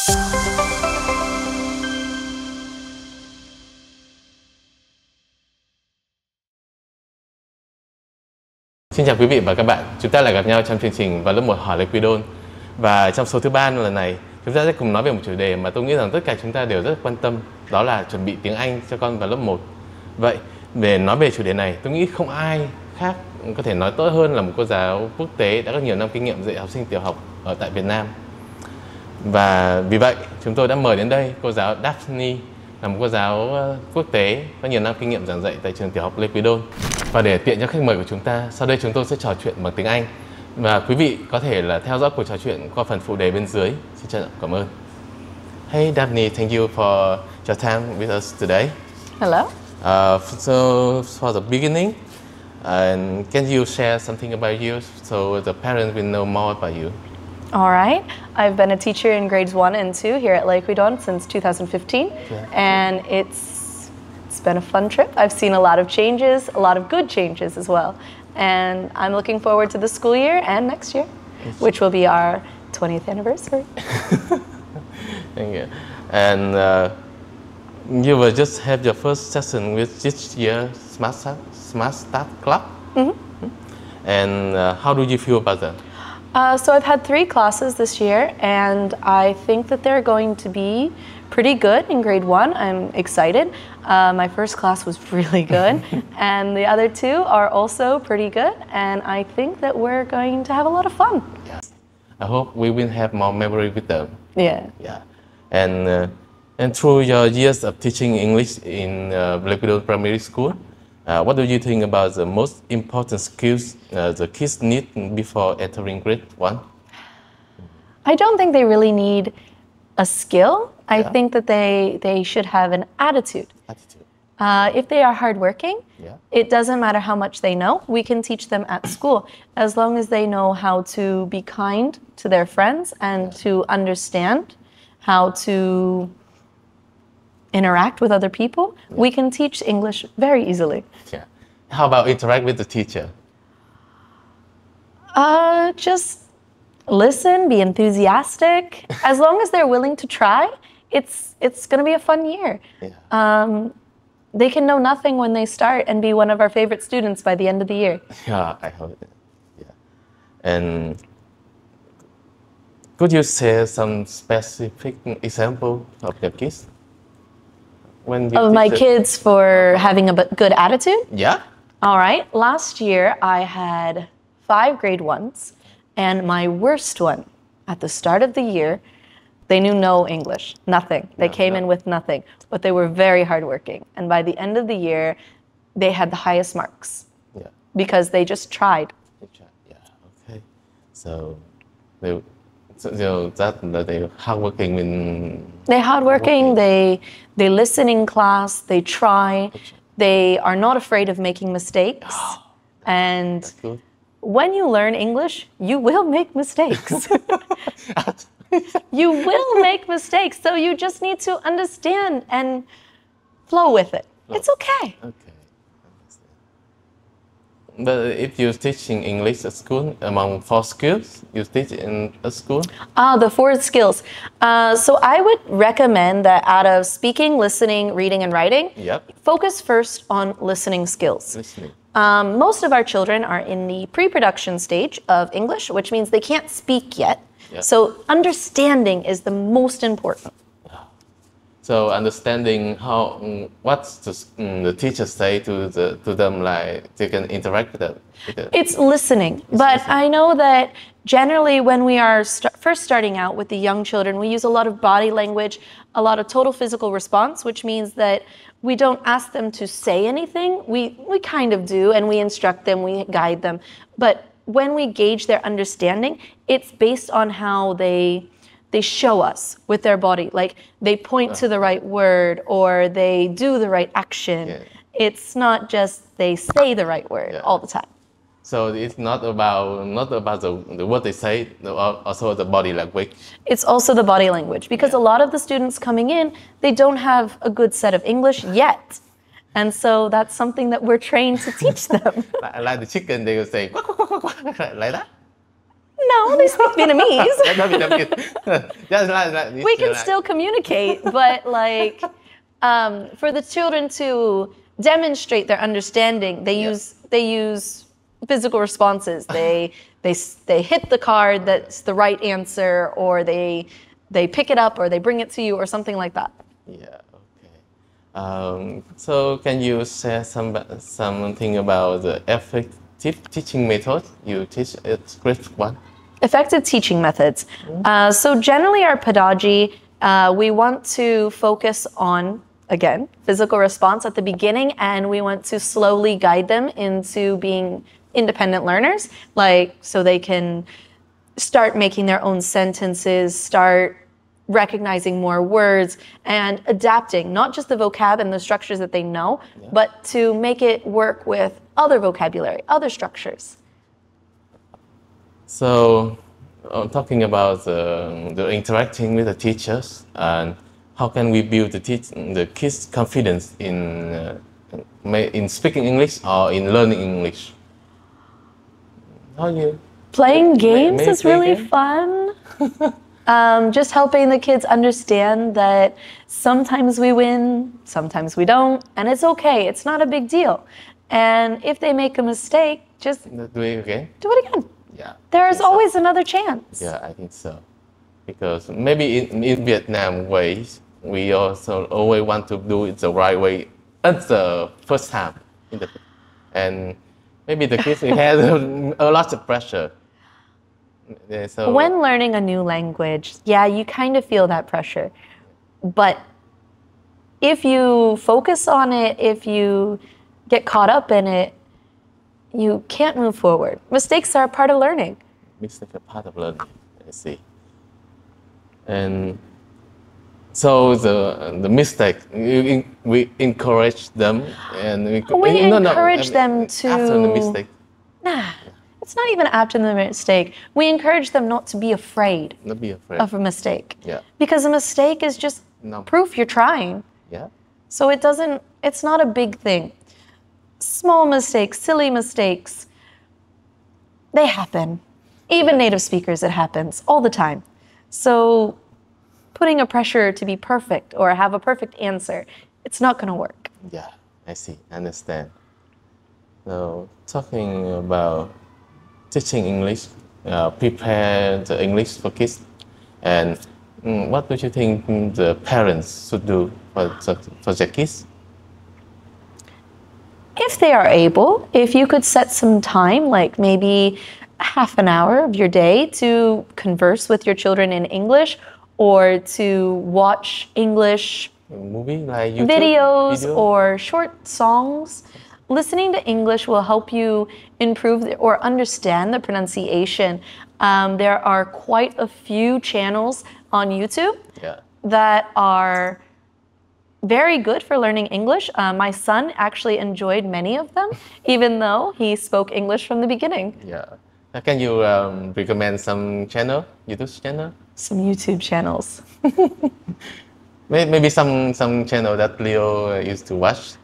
Xin chào quý vị và các bạn, chúng ta lại gặp nhau trong chương trình vào lớp 1 Hỏi Lê Quý Đôn. Và trong số thứ 3 lần này, chúng ta sẽ cùng nói về một chủ đề mà tôi nghĩ rằng tất cả chúng ta đều rất quan tâm. Đó là chuẩn bị tiếng Anh cho con vào lớp 1. Vậy, để nói về chủ đề này, tôi nghĩ không ai khác có thể nói tốt hơn là một cô giáo quốc tế đã có nhiều năm kinh nghiệm dạy học sinh tiểu học ở tại Việt Nam. Và vì vậy, chúng tôi đã mời đến đây cô giáo Daphne, là một cô giáo quốc tế có nhiều năm kinh nghiệm giảng dạy tại trường tiểu học Lê Quý Đôn. Và để tiện cho khách mời của chúng ta, sau đây chúng tôi sẽ trò chuyện bằng tiếng Anh. Và quý vị có thể là theo dõi cuộc trò chuyện qua phần phụ đề bên dưới. Xin trân trọng cảm ơn. Hey Daphne, thank you for your time with us today. Hello. So for the beginning, can you share something about you so the parents will know more about you? All right. I've been a teacher in grades 1 and 2 here at Lê Quý Đôn since 2015, and it's been a fun trip. I've seen a lot of changes, a lot of good changes as well, and I'm looking forward to the school year and next year, which will be our 20th anniversary. Thank you. And you will just have your first session with this year Smart Start Club. And how do you feel about that? So I've had 3 classes this year, and I think that they're going to be pretty good in grade 1. I'm excited. My first class was really good, and the other 2 are also pretty good, and I think that we're going to have a lot of fun. Yes. I hope we will have more memory with them. Yeah. Yeah. And through your years of teaching English in Lê Quý Đôn Primary School, what do you think about the most important skills the kids need before entering grade 1? I don't think they really need a skill. I think that they should have an attitude. If they are hardworking, it doesn't matter how much they know. We can teach them at school as long as they know how to be kind to their friends and to understand how to interact with other people. We can teach English very easily. Yeah. How about interact with the teacher? Just listen, be enthusiastic. As long as they're willing to try, it's going to be a fun year. Yeah. They can know nothing when they start and be one of our favorite students by the end of the year. Yeah, I hope it. Yeah. And could you share some specific example of your kids? Of my kids for having a good attitude? Yeah. All right. Last year, I had 5 grade 1s, and my worst one, at the start of the year, they knew no English, nothing. They came in with nothing, but they were very hardworking. And by the end of the year, they had the highest marks because they just tried. Yeah, okay. So they're hardworking. They're hardworking, they listen in class, they try, they are not afraid of making mistakes. And when you learn English, you will make mistakes. You will make mistakes, so you just need to understand and flow with it. It's okay. Okay. But if you're teaching English at school, among 4 skills you teach in a school? The 4 skills. So I would recommend that out of speaking, listening, reading, and writing, focus first on listening skills. Listening. Most of our children are in the pre-production stage of English, which means they can't speak yet. So understanding is the most important. So understanding what the teachers say to them, like they can interact with them. It's listening. But I know that generally when we are first starting out with the young children, we use a lot of body language, a lot of total physical response, which means that we don't ask them to say anything. We kind of do, and we instruct them, we guide them. But when we gauge their understanding, it's based on how they show us with their body. Like they point to the right word or they do the right action. It's not just they say the right word all the time. So it's not about the what they say, also the body language. It's also the body language because a lot of the students coming in, they don't have a good set of English yet. And so that's something that we're trained to teach them. Like the chicken, they will say, quack, quack, quack, quack, like that? No, they speak Vietnamese. We can still communicate, but like for the children to demonstrate their understanding, they use physical responses. They hit the card that's the right answer, or they pick it up, or they bring it to you, or something like that. Yeah. Okay. So can you share something about the effective teaching method you teach at grade 1? Effective teaching methods. So generally our pedagogy, we want to focus on, again, physical response at the beginning, and we want to slowly guide them into being independent learners, like so they can start making their own sentences, start recognizing more words, and adapting, not just the vocab and the structures that they know, but to make it work with other vocabulary, other structures. So, talking about the interacting with the teachers, and how can we build the kids' confidence in speaking English or in learning English? Playing games is really fun. Just helping the kids understand that sometimes we win, sometimes we don't, and it's okay. It's not a big deal. And if they make a mistake, just do it again. Yeah. There is always another chance. Yeah, I think so. Because maybe in Vietnam ways, we also always want to do it the right way at the first time. And maybe the kids had a lot of pressure. So, when learning a new language, you kind of feel that pressure. But if you focus on it, if you get caught up in it, you can't move forward. Mistakes are a part of learning. Mistakes are part of learning, I see. And so the mistake, we encourage them, and we encourage them to after the mistake. It's not even after the mistake. We encourage them not to be afraid. Not be afraid of a mistake. Yeah. Because a mistake is just proof you're trying. Yeah. So it's not a big thing. Small mistakes, silly mistakes, they happen. Even native speakers, it happens all the time. So putting a pressure to be perfect or have a perfect answer, it's not going to work. Yeah, I see, I understand. So talking about teaching English, prepare the English for kids, and what do you think the parents should do for their kids? If they are able, if you could set some time, like maybe half an hour of your day to converse with your children in English, or to watch English movie like YouTube, videos or short songs. Listening to English will help you improve or understand the pronunciation. There are quite a few channels on YouTube that are very good for learning English. My son actually enjoyed many of them, even though he spoke English from the beginning. Yeah. Can you recommend some YouTube channel? Some YouTube channels. Maybe some channel that Leo used to watch.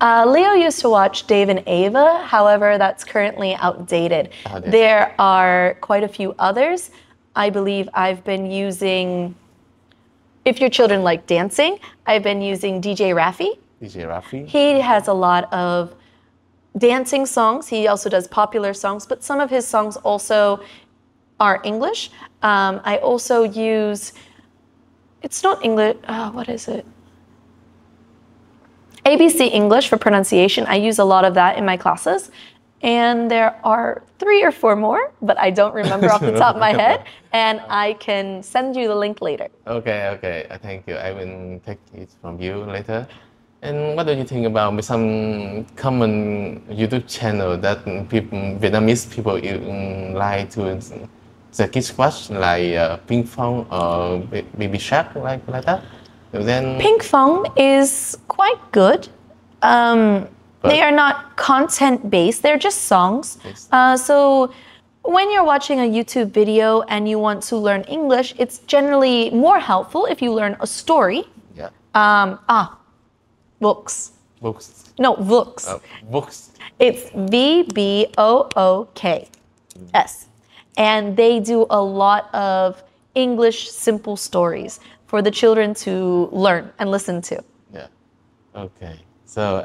Leo used to watch Dave and Ava, however, that's currently outdated. There are quite a few others. I believe I've been using, if your children like dancing, I've been using DJ Raffi. DJ Raffi? He has a lot of dancing songs. He also does popular songs, but some of his songs also are English. I also use, it's not English, what is it? ABC English for pronunciation. I use a lot of that in my classes. And there are 3 or 4 more, but I don't remember off the top of my head. And I can send you the link later. Okay. Thank you. I will take it from you later. And what do you think about some common YouTube channel that Vietnamese people like to the kids watch, like Ping Phong or Baby Shark, like that? Then Ping Phong is quite good. They are not content-based, they're just songs. So when you're watching a YouTube video and you want to learn English, it's generally more helpful if you learn a story. Books. Books. No, books. Books. It's VBOOKS. and they do a lot of English simple stories for the children to learn and listen to. Yeah. Okay. So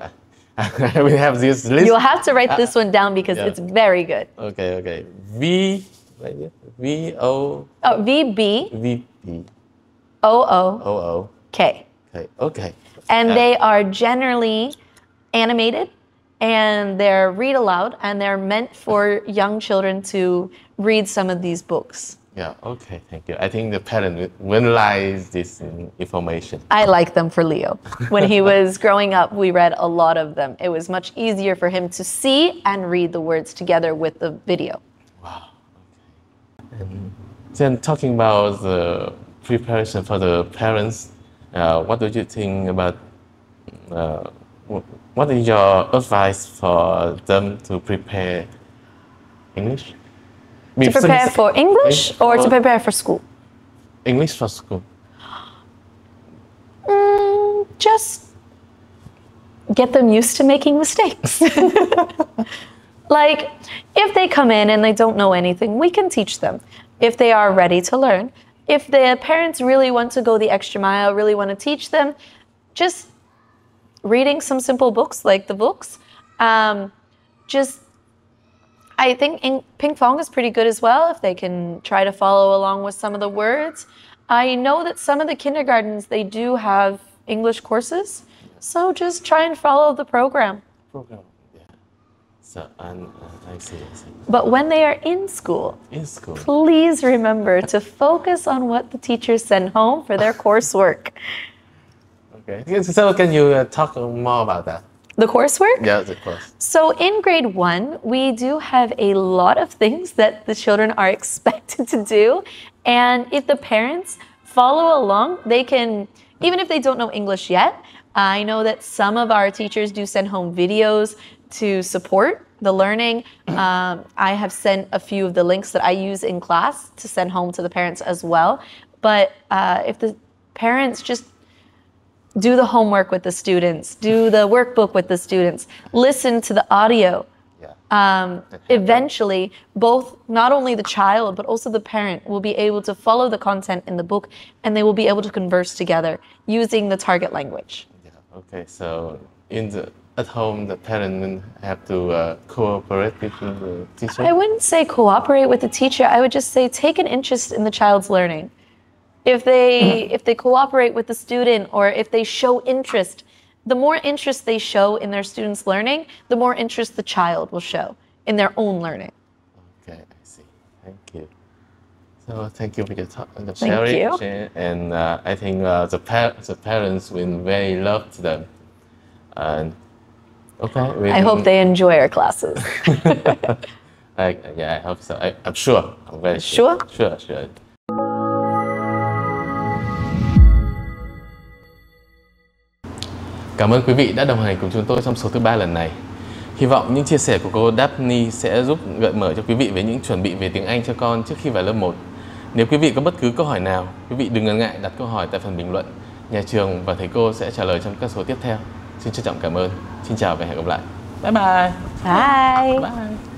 we have this list. You'll have to write this one down because it's very good. Okay. Okay. V O. Oh, V B O O K. Okay. Okay. And they are generally animated, and they're read aloud, and they're meant for young children to read some of these books. Yeah, okay, thank you. I think the parent will realize this information. I like them for Leo. When he was growing up, we read a lot of them. It was much easier for him to see and read the words together with the video. Wow, okay. And then talking about the preparation for the parents, what do you think about, what is your advice for them to prepare English? To prepare for English or to prepare for school? English for school. Just get them used to making mistakes. Like, if they come in and they don't know anything, we can teach them. If they are ready to learn, if the parents really want to go the extra mile, really want to teach them, just reading some simple books like the books, I think ping pong is pretty good as well if they can try to follow along with some of the words. I know that some of the kindergartens, they do have English courses, so just try and follow the program. Yeah. So, I see. But when they are in school, please remember to focus on what the teachers send home for their coursework. Okay, so can you talk more about that? The coursework? Yeah, the course. So in grade 1, we do have a lot of things that the children are expected to do. And if the parents follow along, they can, even if they don't know English yet, I know that some of our teachers do send home videos to support the learning. I have sent a few of the links that I use in class to send home to the parents as well. But if the parents just do the homework with the students, do the workbook with the students, listen to the audio. Eventually, both, not only the child, but also the parent will be able to follow the content in the book, and they will be able to converse together using the target language. Yeah, okay, so at home, the parent have to cooperate with the teacher? I wouldn't say cooperate with the teacher. I would just say take an interest in the child's learning. If they cooperate with the student, or if they show interest, the more interest they show in their students' learning, the more interest the child will show in their own learning. Okay, I see. Thank you. So thank you for your sharing. Thank you. And I think the parents will very love them. And okay. I hope they enjoy our classes. Yeah, I hope so. I'm sure. I'm very sure. Sure. Cảm ơn quý vị đã đồng hành cùng chúng tôi trong số thứ 3 lần này. Hy vọng những chia sẻ của cô Daphne sẽ giúp gợi mở cho quý vị về những chuẩn bị về tiếng Anh cho con trước khi vào lớp 1. Nếu quý vị có bất cứ câu hỏi nào, quý vị đừng ngần ngại đặt câu hỏi tại phần bình luận. Nhà trường và thầy cô sẽ trả lời trong các số tiếp theo. Xin trân trọng cảm ơn. Xin chào và hẹn gặp lại. Bye bye. Bye. Bye.